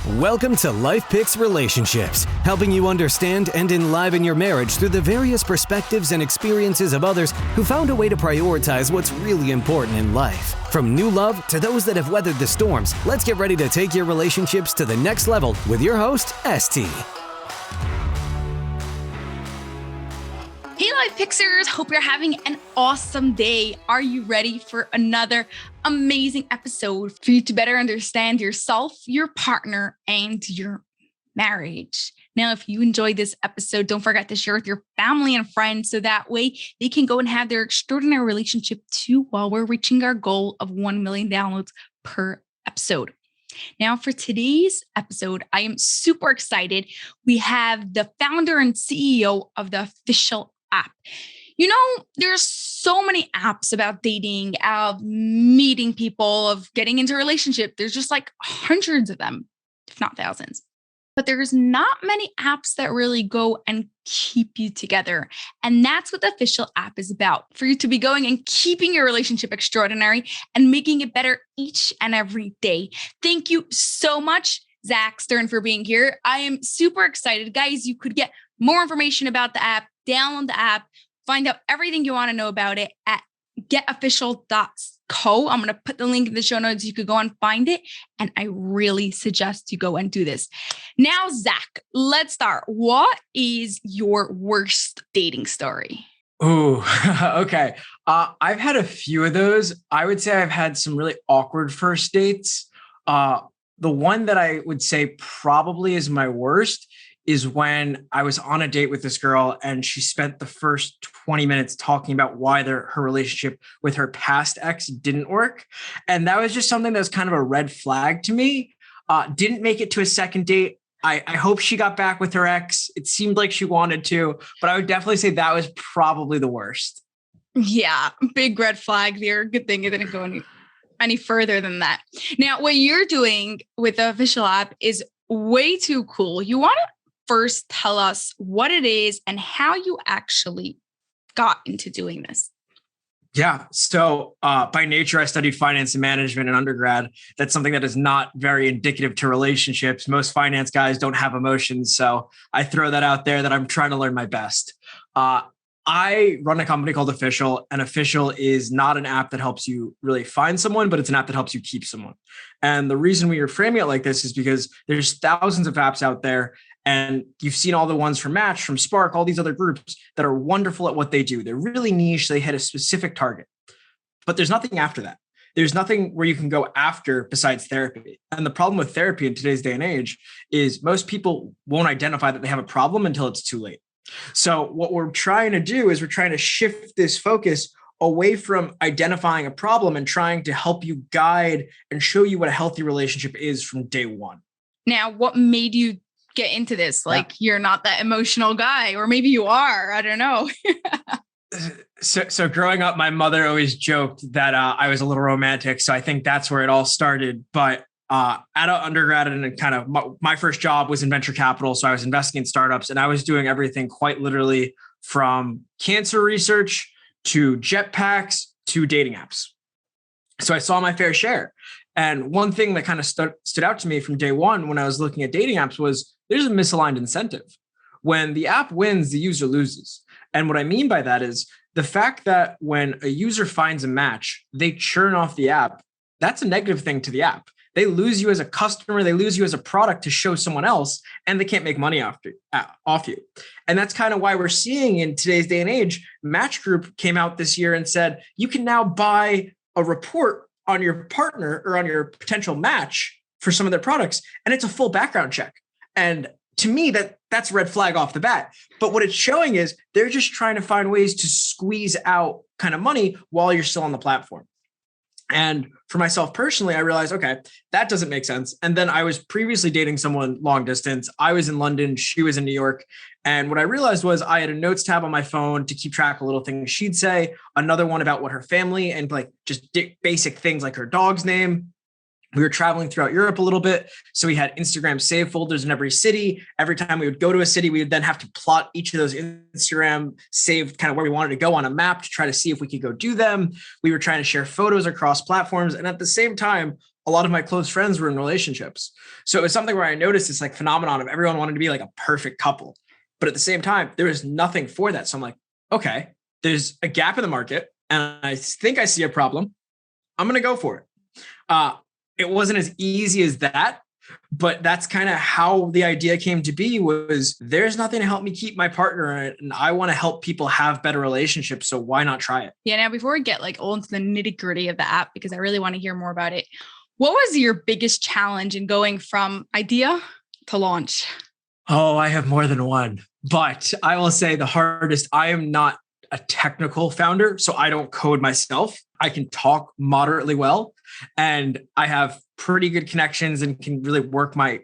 Welcome to Life Picks Relationships, helping you understand and enliven your marriage through the various perspectives and experiences of others who found a way to prioritize what's really important in life. From new love to those that have weathered the storms, let's get ready to take your relationships to the next level with your host, ST. Hey Life Pixers, hope you're having an awesome day. Are you ready for another amazing episode for you to better understand yourself, your partner, and your marriage? Now, if you enjoyed this episode, don't forget to share with your family and friends so that way they can go and have their extraordinary relationship too while we're reaching our goal of 1 million downloads per episode. Now, for today's episode, I am super excited. We have the founder and CEO of the Official app. You know, there's so many apps about dating, of meeting people, of getting into a relationship. There's just like hundreds of them, if not thousands. But there's not many apps that really go and keep you together. And that's what the Official app is about, for you to be going and keeping your relationship extraordinary and making it better each and every day. Thank you so much, Zac Stern, for being here. I am super excited. Guys, you could get more information about the app, download the app, find out everything you want to know about it at getofficial.co. I'm going to put the link in the show notes. You could go and find it. And I really suggest you go and do this. Now, Zac, let's start. What is your worst dating story? Ooh, okay. I've had a few of those. I would say I've had some really awkward first dates. The one that I would say probably is my worst is when I was on a date with this girl and she spent the first 20 minutes talking about why her relationship with her past ex didn't work. And that was just something that was kind of a red flag to me. Didn't make it to a second date. I hope she got back with her ex. It seemed like she wanted to, but I would definitely say that was probably the worst. Yeah, big red flag there. Good thing it didn't go any further than that. Now, what you're doing with the Official app is way too cool. You want to first tell us what it is and how you actually got into doing this. Yeah. So by nature, I studied finance and management in undergrad. That's something that is not very indicative to relationships. Most finance guys don't have emotions. So I throw that out there that I'm trying to learn my best. I run a company called Official, and Official is not an app that helps you really find someone, but it's an app that helps you keep someone. And the reason we are framing it like this is because there's thousands of apps out there. And you've seen all the ones from Match, from Spark, all these other groups that are wonderful at what they do. They're really niche. They hit a specific target, but there's nothing after that. There's nothing where you can go after besides therapy. And the problem with therapy in today's day and age is most people won't identify that they have a problem until it's too late. So what we're trying to do is we're trying to shift this focus away from identifying a problem and trying to help you guide and show you what a healthy relationship is from day one. Now, what made you get into this? Like, you're not that emotional guy, or maybe you are. I don't know. So growing up, my mother always joked that I was a little romantic. So I think that's where it all started. But at an undergrad and kind of my first job was in venture capital. So I was investing in startups, and I was doing everything quite literally from cancer research to jetpacks to dating apps. So I saw my fair share. And one thing that kind of stood out to me from day one when I was looking at dating apps was there's a misaligned incentive. When the app wins, the user loses. And what I mean by that is the fact that when a user finds a match, they churn off the app. That's a negative thing to the app. They lose you as a customer. They lose you as a product to show someone else, and they can't make money off you. And that's kind of why we're seeing in today's day and age, Match Group came out this year and said, you can now buy a report on your partner or on your potential match for some of their products, and it's a full background check. And to me, that's a red flag off the bat. But what it's showing is they're just trying to find ways to squeeze out kind of money while you're still on the platform. And for myself personally, I realized, okay, that doesn't make sense. And then I was previously dating someone long distance. I was in London, she was in New York. And what I realized was I had a notes tab on my phone to keep track of little things she'd say, another one about what her family and like just basic things like her dog's name. We were traveling throughout Europe a little bit. So we had Instagram save folders in every city. Every time we would go to a city, we would then have to plot each of those Instagram saved kind of where we wanted to go on a map to try to see if we could go do them. We were trying to share photos across platforms. And at the same time, a lot of my close friends were in relationships. So it was something where I noticed this like phenomenon of everyone wanted to be like a perfect couple. But at the same time, there was nothing for that. So I'm like, okay, there's a gap in the market and I think I see a problem. I'm going to go for it. It wasn't as easy as that, but that's kind of how the idea came to be was there's nothing to help me keep my partner and I want to help people have better relationships. So why not try it? Yeah. Now, before we get like all into the nitty gritty of the app, because I really want to hear more about it. What was your biggest challenge in going from idea to launch? Oh, I have more than one, but I will say the hardest, I am not a technical founder, so I don't code myself. I can talk moderately well, and I have pretty good connections and can really work my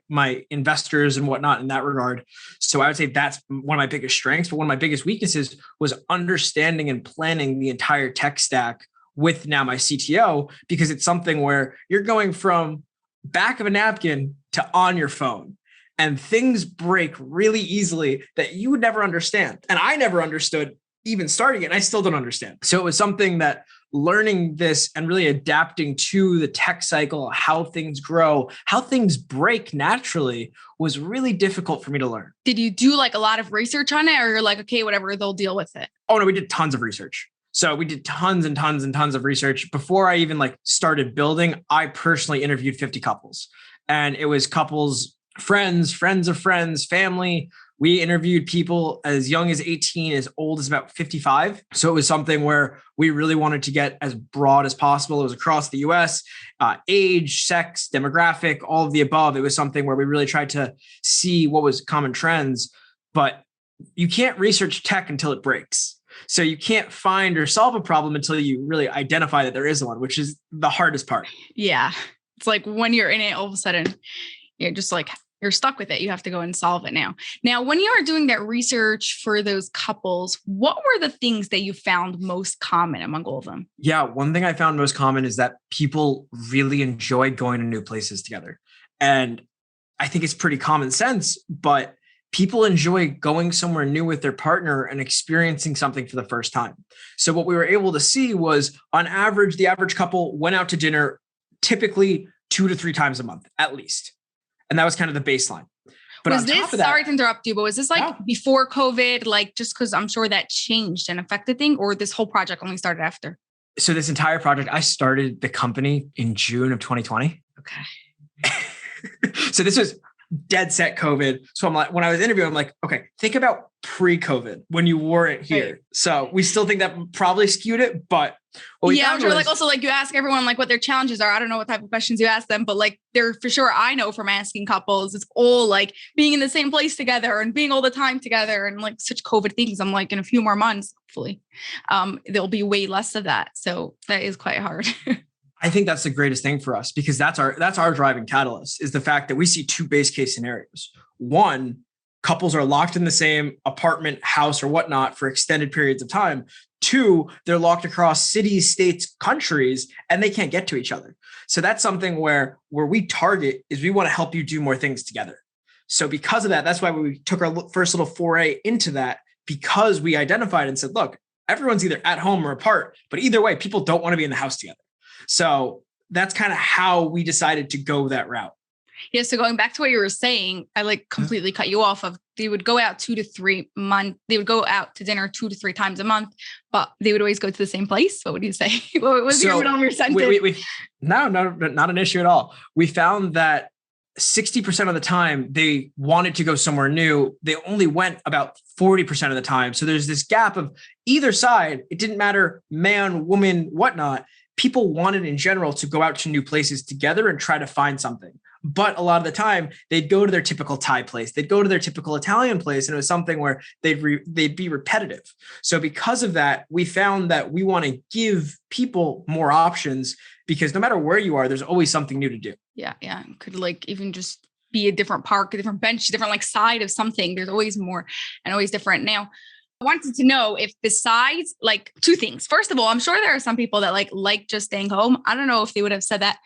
investors and whatnot in that regard. So I would say that's one of my biggest strengths, but one of my biggest weaknesses was understanding and planning the entire tech stack with now my CTO, because it's something where you're going from back of a napkin to on your phone. And things break really easily that you would never understand. And I never understood even starting it, and I still don't understand. So it was something that learning this and really adapting to the tech cycle, how things grow, how things break naturally was really difficult for me to learn. Did you do like a lot of research on it, or you're like, okay, whatever, they'll deal with it? Oh no, we did tons of research. So we did tons and tons and tons of research. Before I even like started building, I personally interviewed 50 couples, and it was couples, friends of friends, family. We interviewed people as young as 18, as old as about 55. So it was something where we really wanted to get as broad as possible. It was across the US, age, sex, demographic, all of the above. It was something where we really tried to see what was common trends, but you can't research tech until it breaks. So you can't find or solve a problem until you really identify that there is one, which is the hardest part. Yeah. It's like when you're in it, all of a sudden, you're just like, you're stuck with it. You have to go and solve it now. Now, when you were doing that research for those couples, what were the things that you found most common among all of them? Yeah, one thing I found most common is that people really enjoy going to new places together. And I think it's pretty common sense, but people enjoy going somewhere new with their partner and experiencing something for the first time. So what we were able to see was on average, the average couple went out to dinner typically 2 to 3 times a month, at least. And that was kind of the baseline. But was this, sorry to interrupt you, but was this like before COVID, like just because I'm sure that changed and affected things, or this whole project only started after? So this entire project, I started the company in June of 2020. Okay. So this was dead set COVID. So I'm like, when I was interviewing, I'm like, okay, think about pre-COVID when you weren't here. Right. So we still think that probably skewed it, but yeah, I'm sure like also like you ask everyone like what their challenges are. I don't know what type of questions you ask them, but like they're for sure, I know from asking couples, it's all like being in the same place together and being all the time together and like such COVID things. I'm like in a few more months, hopefully, there'll be way less of that. So that is quite hard. I think that's the greatest thing for us because that's our driving catalyst is the fact that we see 2 base case scenarios. One, couples are locked in the same apartment, house, or whatnot for extended periods of time. 2, they're locked across cities, states, countries, and they can't get to each other. So that's something where we target is we want to help you do more things together. So because of that, that's why we took our first little foray into that, because we identified and said, look, everyone's either at home or apart, but either way, people don't want to be in the house together. So that's kind of how we decided to go that route. Yeah. So going back to what you were saying, I like completely cut you off of, they would go out 2 to 3 months. They would go out to dinner 2 to 3 times a month, but they would always go to the same place. What would you say? What was your middle of your sentence? No, not an issue at all. We found that 60% of the time they wanted to go somewhere new. They only went about 40% of the time. So there's this gap of either side. It didn't matter, man, woman, whatnot. People wanted in general to go out to new places together and try to find something. But a lot of the time they'd go to their typical Thai place. They'd go to their typical Italian place. And it was something where they'd be repetitive. So because of that, we found that we want to give people more options because no matter where you are, there's always something new to do. Yeah. Yeah. Could like even just be a different park, a different bench, a different like side of something. There's always more and always different. Now, I wanted to know if besides like 2 things. First of all, I'm sure there are some people that like just staying home. I don't know if they would have said that.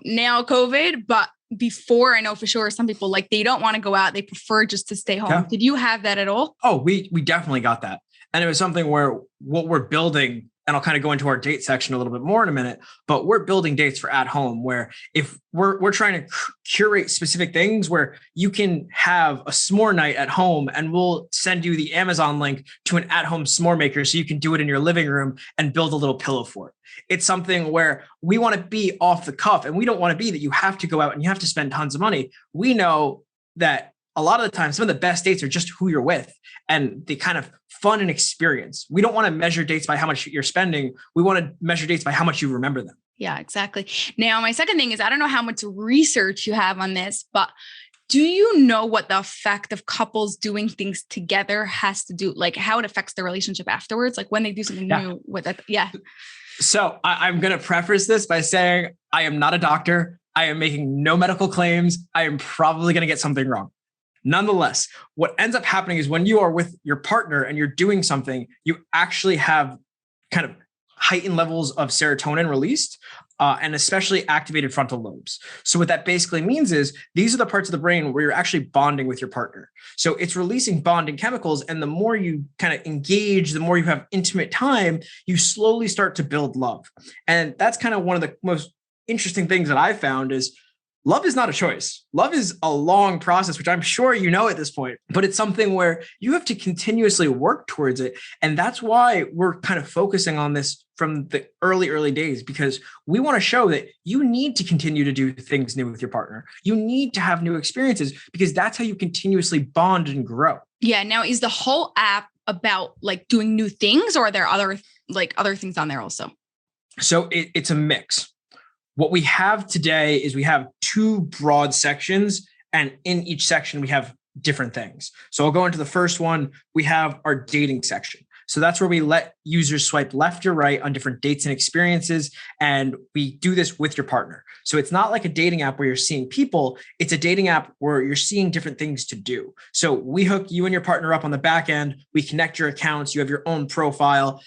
now COVID, but before I know for sure some people like they don't want to go out. They prefer just to stay home. Yeah. Did you have that at all? Oh, we definitely got that. And it was something where what we're building, and I'll kind of go into our date section a little bit more in a minute, but we're building dates for at home where if we're trying to curate specific things where you can have a s'more night at home and we'll send you the Amazon link to an at-home s'more maker so you can do it in your living room and build a little pillow for it. It's something where we want to be off the cuff and we don't want to be that you have to go out and you have to spend tons of money. We know that a lot of the time, some of the best dates are just who you're with and the kind of fun and experience. We don't want to measure dates by how much you're spending. We want to measure dates by how much you remember them. Yeah, exactly. Now, my second thing is, I don't know how much research you have on this, but do you know what the effect of couples doing things together has to do, like how it affects their relationship afterwards, like when they do something new with it? Yeah. So I'm going to preface this by saying I am not a doctor. I am making no medical claims. I am probably going to get something wrong. Nonetheless, what ends up happening is when you are with your partner and you're doing something, you actually have kind of heightened levels of serotonin released and especially activated frontal lobes. So what that basically means is these are the parts of the brain where you're actually bonding with your partner. So it's releasing bonding chemicals. And the more you kind of engage, the more you have intimate time, you slowly start to build love. And that's kind of one of the most interesting things that I found is love is not a choice. Love is a long process, which I'm sure you know at this point, but it's something where you have to continuously work towards it. And that's why we're kind of focusing on this from the early days, because we want to show that you need to continue to do things new with your partner. You need to have new experiences because that's how you continuously bond and grow. Yeah. Now, is the whole app about like doing new things, or are there other things on there also? So it's a mix. What we have today is we have two broad sections, and in each section, we have different things. So I'll go into the first one. We have our dating section. So that's where we let users swipe left or right on different dates and experiences. And we do this with your partner. So it's not like a dating app where you're seeing people. It's a dating app where you're seeing different things to do. So we hook you and your partner up on the back end. We connect your accounts. You have your own profile,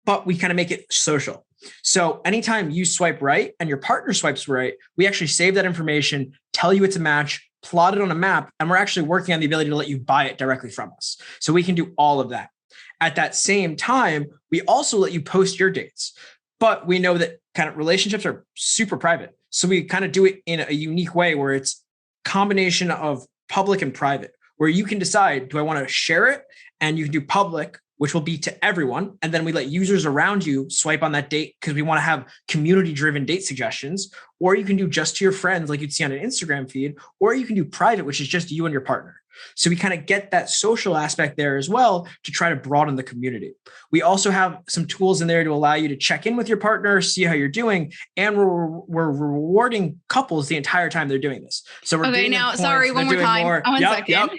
but we kind of make it social. So anytime you swipe right and your partner swipes right, we actually save that information, tell you it's a match, plot it on a map, and we're actually working on the ability to let you buy it directly from us. So we can do all of that. At that same time, we also let you post your dates, but we know that kind of relationships are super private. So we kind of do it in a unique way where it's a combination of public and private, where you can decide, do I want to share it? And you can do public, which will be to everyone. And then we let users around you swipe on that date because we want to have community-driven date suggestions. Or you can do just to your friends like you'd see on an Instagram feed, or you can do private, which is just you and your partner. So we kind of get that social aspect there as well to try to broaden the community. We also have some tools in there to allow you to check in with your partner, see how you're doing, and we're rewarding couples the entire time they're doing this. So we're okay. Now, sorry, one more time. One second.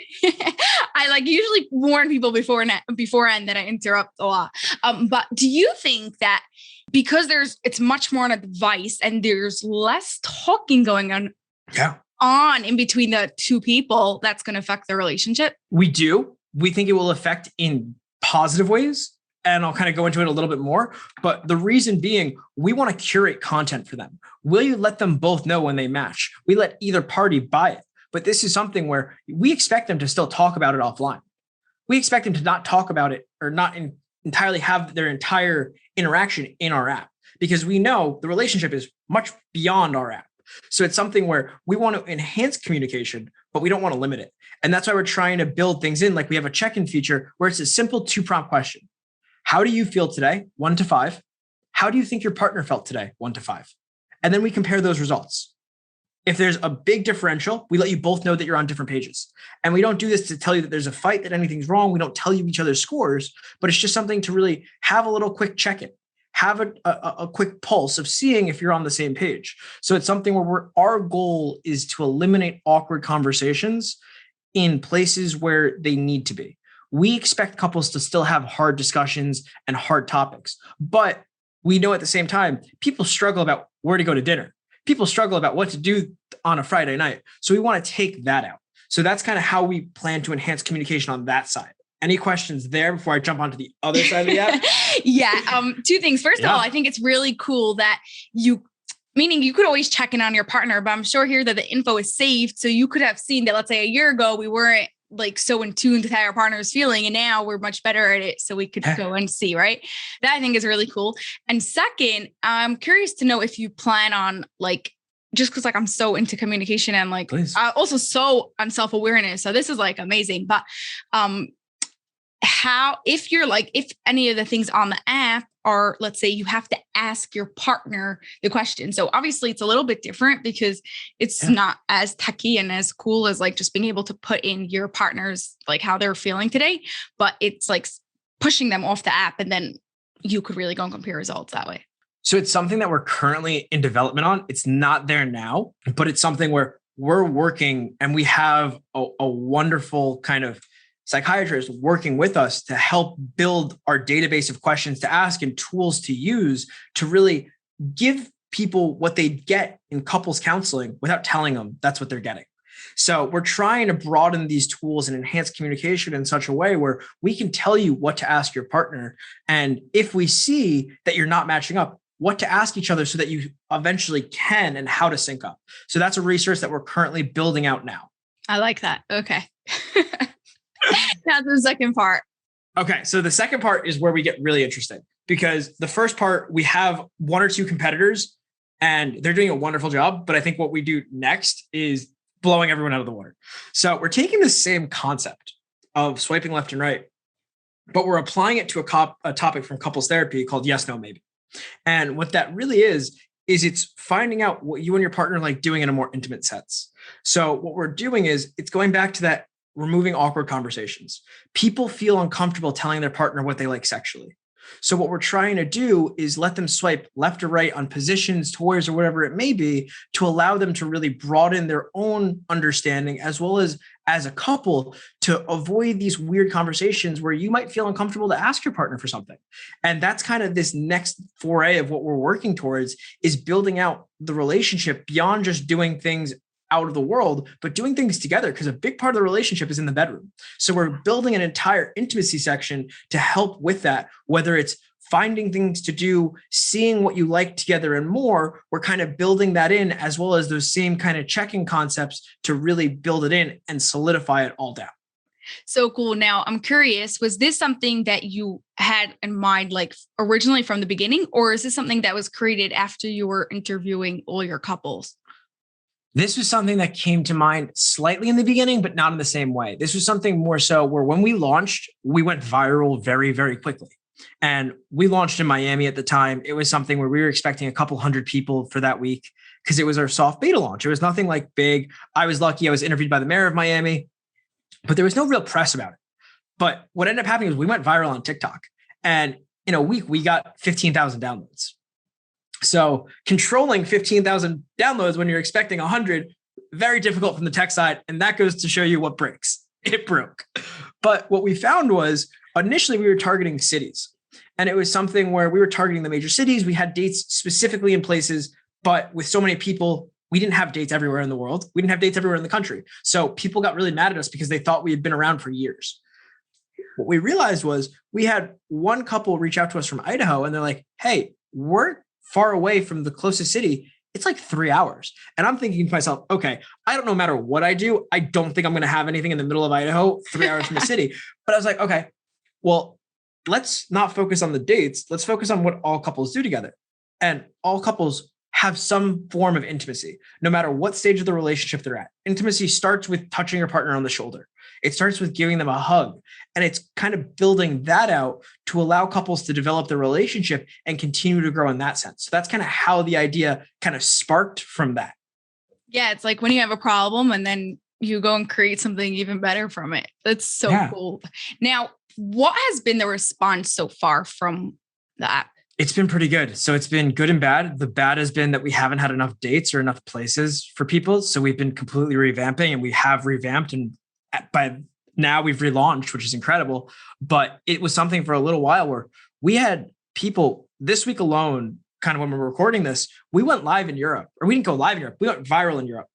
I like usually warn people beforehand that I interrupt a lot. But do you think that because it's much more on a device and there's less talking going on? Yeah. On in between the two people, that's going to affect their relationship? We do. We think it will affect in positive ways. And I'll kind of go into it a little bit more. But the reason being, we want to curate content for them. Will you let them both know when they match? We let either party buy it. But this is something where we expect them to still talk about it offline. We expect them to not talk about it or not entirely have their entire interaction in our app, because we know the relationship is much beyond our app. So it's something where we want to enhance communication, but we don't want to limit it. And that's why we're trying to build things in. Like we have a check-in feature where it's a simple 2-prompt question. How do you feel today? 1 to 5. How do you think your partner felt today? 1 to 5. And then we compare those results. If there's a big differential, we let you both know that you're on different pages. And we don't do this to tell you that there's a fight, that anything's wrong. We don't tell you each other's scores, but it's just something to really have a little quick check-in. Have a quick pulse of seeing if you're on the same page. So it's something where our goal is to eliminate awkward conversations in places where they need to be. We expect couples to still have hard discussions and hard topics, but we know at the same time, people struggle about where to go to dinner. People struggle about what to do on a Friday night. So we want to take that out. So that's kind of how we plan to enhance communication on that side. Any questions there before I jump onto the other side of the app? Yeah. 2 things. First of all, I think it's really cool that you Meaning you could always check in on your partner, but I'm sure here that the info is saved. So you could have seen that, let's say a year ago, we weren't like so in tune to how our partner is feeling. And now we're much better at it. So we could go and see, right? That I think is really cool. And second, I'm curious to know if you plan on like, just because like I'm so into communication and like also so on self-awareness. So this is like amazing. But how, if you're like, if any of the things on the app are, let's say you have to ask your partner the question. So obviously it's a little bit different because it's not as techy and as cool as like just being able to put in your partner's, like how they're feeling today, but it's like pushing them off the app and then you could really go and compare results that way. So it's something that we're currently in development on. It's not there now, but it's something where we're working and we have a wonderful kind of psychiatrist working with us to help build our database of questions to ask and tools to use to really give people what they get in couples counseling without telling them that's what they're getting. So we're trying to broaden these tools and enhance communication in such a way where we can tell you what to ask your partner. And if we see that you're not matching up, what to ask each other so that you eventually can and how to sync up. So that's a research that we're currently building out now. I like that. Okay. Now the second part. Okay. So the second part is where we get really interesting because the first part, we have one or two competitors and they're doing a wonderful job. But I think what we do next is blowing everyone out of the water. So we're taking the same concept of swiping left and right, but we're applying it to a topic from couples therapy called yes, no, maybe. And what that really is it's finding out what you and your partner like doing in a more intimate sense. So what we're doing is it's going back to that removing awkward conversations. People feel uncomfortable telling their partner what they like sexually. So what we're trying to do is let them swipe left or right on positions, toys, or whatever it may be to allow them to really broaden their own understanding as well as a couple to avoid these weird conversations where you might feel uncomfortable to ask your partner for something. And that's kind of this next foray of what we're working towards is building out the relationship beyond just doing things out of the world, but doing things together because a big part of the relationship is in the bedroom. So we're building an entire intimacy section to help with that, whether it's finding things to do, seeing what you like together and more, we're kind of building that in as well as those same kind of checking concepts to really build it in and solidify it all down. So cool. Now I'm curious, was this something that you had in mind, like originally from the beginning, or is this something that was created after you were interviewing all your couples? This was something that came to mind slightly in the beginning, but not in the same way. This was something more so where when we launched, we went viral very, very quickly. And we launched in Miami at the time. It was something where we were expecting a couple hundred people for that week because it was our soft beta launch. It was nothing like big. I was lucky. I was interviewed by the mayor of Miami, but there was no real press about it. But what ended up happening was we went viral on TikTok. And in a week, we got 15,000 downloads. So controlling 15,000 downloads when you're expecting 100, very difficult from the tech side. And that goes to show you what breaks. It broke. But what we found was initially we were targeting cities. And it was something where we were targeting the major cities. We had dates specifically in places, but with so many people, we didn't have dates everywhere in the world. We didn't have dates everywhere in the country. So people got really mad at us because they thought we had been around for years. What we realized was we had one couple reach out to us from Idaho and they're like, hey, we're far away from the closest city. It's like 3 hours. And I'm thinking to myself, okay, I don't know, no matter what I do, I don't think I'm going to have anything in the middle of Idaho, 3 hours from the city. But I was like, okay, well, let's not focus on the dates. Let's focus on what all couples do together. And all couples have some form of intimacy, no matter what stage of the relationship they're at. Intimacy starts with touching your partner on the shoulder. It starts with giving them a hug. And it's kind of building that out to allow couples to develop their relationship and continue to grow in that sense. So that's kind of how the idea kind of sparked from that. Yeah, it's like when you have a problem and then you go and create something even better from it. That's so cool. Now, what has been the response so far from the app? It's been pretty good. So it's been good and bad. The bad has been that we haven't had enough dates or enough places for people. So we've been completely revamping and we have revamped. And by now we've relaunched, which is incredible. But it was something for a little while where we had people this week alone, kind of when we were recording this, we went live in Europe, or we didn't go live in Europe. We went viral in Europe,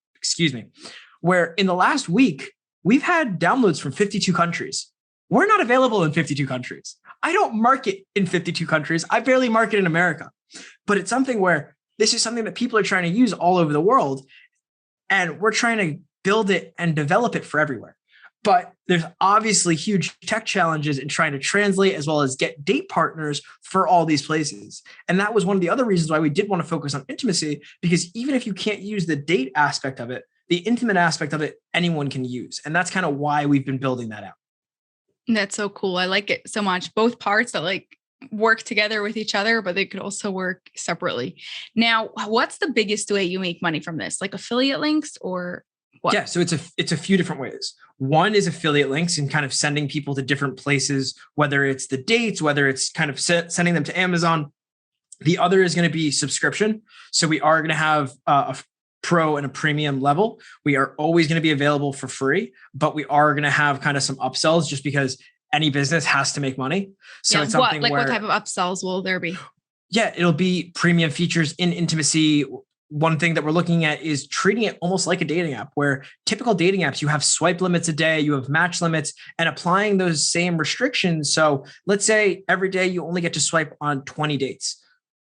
where in the last week, we've had downloads from 52 countries. We're not available in 52 countries. I don't market in 52 countries. I barely market in America, but it's something where this is something that people are trying to use all over the world. And we're trying to build it and develop it for everywhere. But there's obviously huge tech challenges in trying to translate as well as get date partners for all these places. And that was one of the other reasons why we did want to focus on intimacy, because even if you can't use the date aspect of it, the intimate aspect of it, anyone can use. And that's kind of why we've been building that out. That's so cool. I like it so much. Both parts that like work together with each other, but they could also work separately. Now, what's the biggest way you make money from this? Like affiliate links or what? Yeah, so it's a few different ways. One is affiliate links and kind of sending people to different places, whether it's the dates, whether it's kind of sending them to Amazon. The other is going to be subscription. So we are going to have a pro and a premium level. We are always going to be available for free, but we are going to have kind of some upsells just because any business has to make money. So yeah, it's something what type of upsells will there be? Yeah, it'll be premium features in intimacy. One thing that we're looking at is treating it almost like a dating app, where typical dating apps, you have swipe limits a day, you have match limits, and applying those same restrictions. So let's say every day you only get to swipe on 20 dates.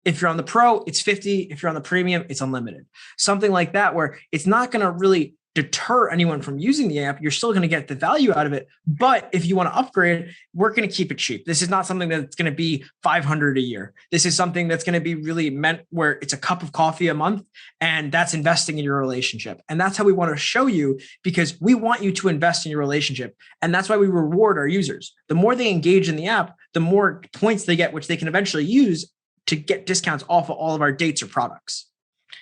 If you're on the pro, it's 50. If you're on the premium, it's unlimited. Something like that, where it's not going to really deter anyone from using the app. You're still going to get the value out of it. But if you want to upgrade, we're going to keep it cheap. This is not something that's going to be $500 a year. This is something that's going to be really meant where it's a cup of coffee a month, and that's investing in your relationship. And that's how we want to show you, because we want you to invest in your relationship. And that's why we reward our users. The more they engage in the app, the more points they get, which they can eventually use to get discounts off of all of our dates or products.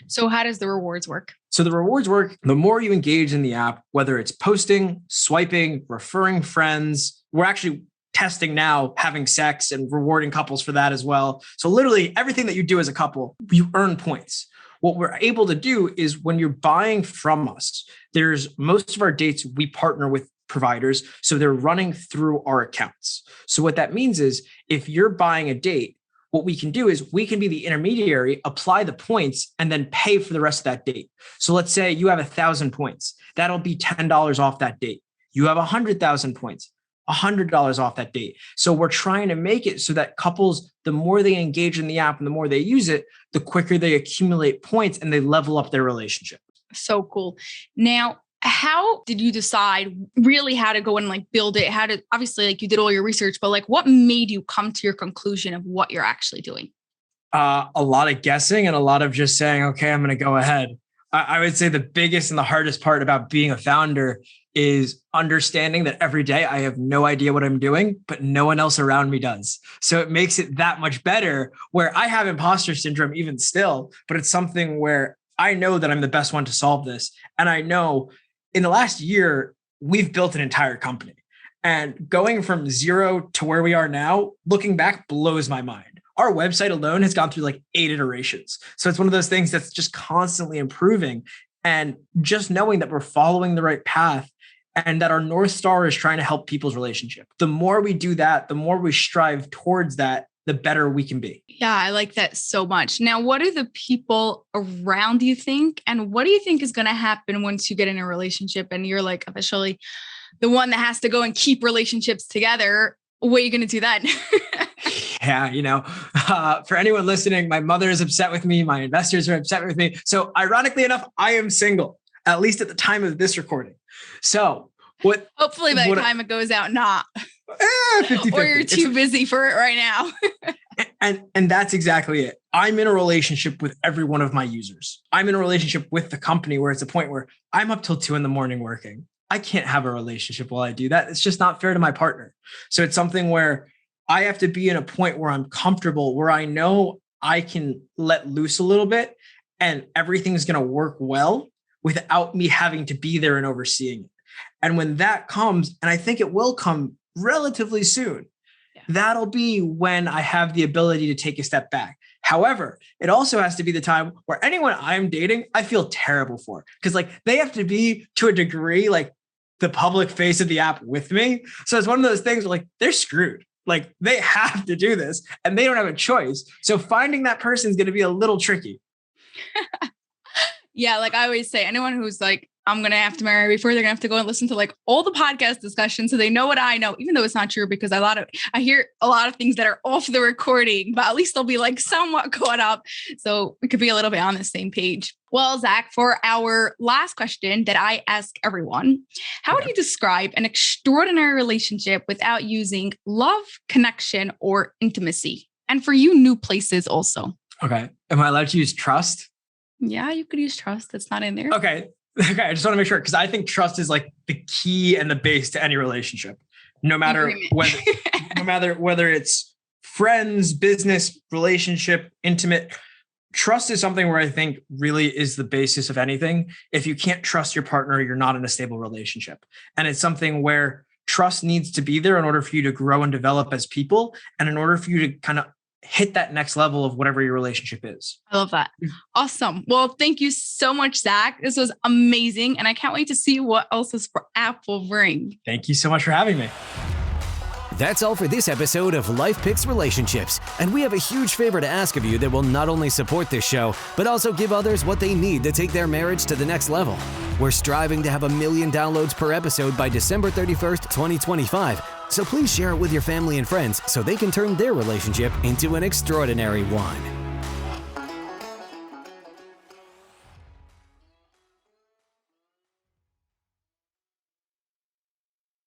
So how does the rewards work? So the rewards work, the more you engage in the app, whether it's posting, swiping, referring friends. We're actually testing now having sex and rewarding couples for that as well. So literally everything that you do as a couple, you earn points. What we're able to do is when you're buying from us, there's most of our dates, we partner with providers. So they're running through our accounts. So what that means is if you're buying a date, what we can do is we can be the intermediary, apply the points, and then pay for the rest of that date. So let's say you have 1,000 points. That'll be $10 off that date. You have 100,000 points, $100 off that date. So we're trying to make it so that couples, the more they engage in the app and the more they use it, the quicker they accumulate points and they level up their relationship. So cool. Now, how did you decide really how to go and like build it? How to, obviously like you did all your research, but like what made you come to your conclusion of what you're actually doing? A lot of guessing and a lot of just saying, okay, I'm going to go ahead. I would say the biggest and the hardest part about being a founder is understanding that every day I have no idea what I'm doing, but no one else around me does. So it makes it that much better, where I have imposter syndrome even still, but it's something where I know that I'm the best one to solve this. And I know in the last year, we've built an entire company, and going from zero to where we are now, looking back, blows my mind. Our website alone has gone through like 8 iterations. So it's one of those things that's just constantly improving, and just knowing that we're following the right path and that our North Star is trying to help people's relationship. The more we do that, the more we strive towards that, the better we can be. Yeah, I like that so much. Now, what do the people around you think? And what do you think is going to happen once you get in a relationship and you're like officially the one that has to go and keep relationships together? What are you going to do then? Yeah, for anyone listening, my mother is upset with me. My investors are upset with me. So ironically enough, I am single, at least at the time of this recording. So hopefully by the time it goes out, not. 50-50. Or you're too busy for it right now. And that's exactly it. I'm in a relationship with every one of my users. I'm in a relationship with the company where it's a point where I'm up till 2 a.m. working. I can't have a relationship while I do that. It's just not fair to my partner. So it's something where I have to be in a point where I'm comfortable, where I know I can let loose a little bit and everything's going to work well without me having to be there and overseeing it. And when that comes, and I think it will come relatively soon, that'll be when I have the ability to take a step back. However, it also has to be the time where anyone I'm dating, I feel terrible for, because like they have to be to a degree, like the public face of the app with me. So it's one of those things where like they're screwed. Like they have to do this and they don't have a choice. So finding that person is going to be a little tricky. Yeah. Like I always say, anyone who's like I'm going to have to marry before they're going to have to go and listen to like all the podcast discussions so they know what I know, even though it's not true because I hear a lot of things that are off the recording, but at least they'll be like somewhat caught up. So we could be a little bit on the same page. Well, Zac, for our last question that I ask everyone, how would you describe an extraordinary relationship without using love, connection, or intimacy? And for you, new places also. Okay. Am I allowed to use trust? Yeah, you could use trust. That's not in there. Okay. I just want to make sure because I think trust is like the key and the base to any relationship, no matter whether it's friends, business, relationship, intimate. Trust is something where I think really is the basis of anything. If you can't trust your partner, you're not in a stable relationship. And it's something where trust needs to be there in order for you to grow and develop as people and in order for you to kind of hit that next level of whatever your relationship is. I love that. Awesome. Well, thank you so much, Zac. This was amazing. And I can't wait to see what else this app will bring. Thank you so much for having me. That's all for this episode of Life Picks Relationships. And we have a huge favor to ask of you that will not only support this show, but also give others what they need to take their marriage to the next level. We're striving to have 1 million downloads per episode by December 31st, 2025. So please share it with your family and friends so they can turn their relationship into an extraordinary one.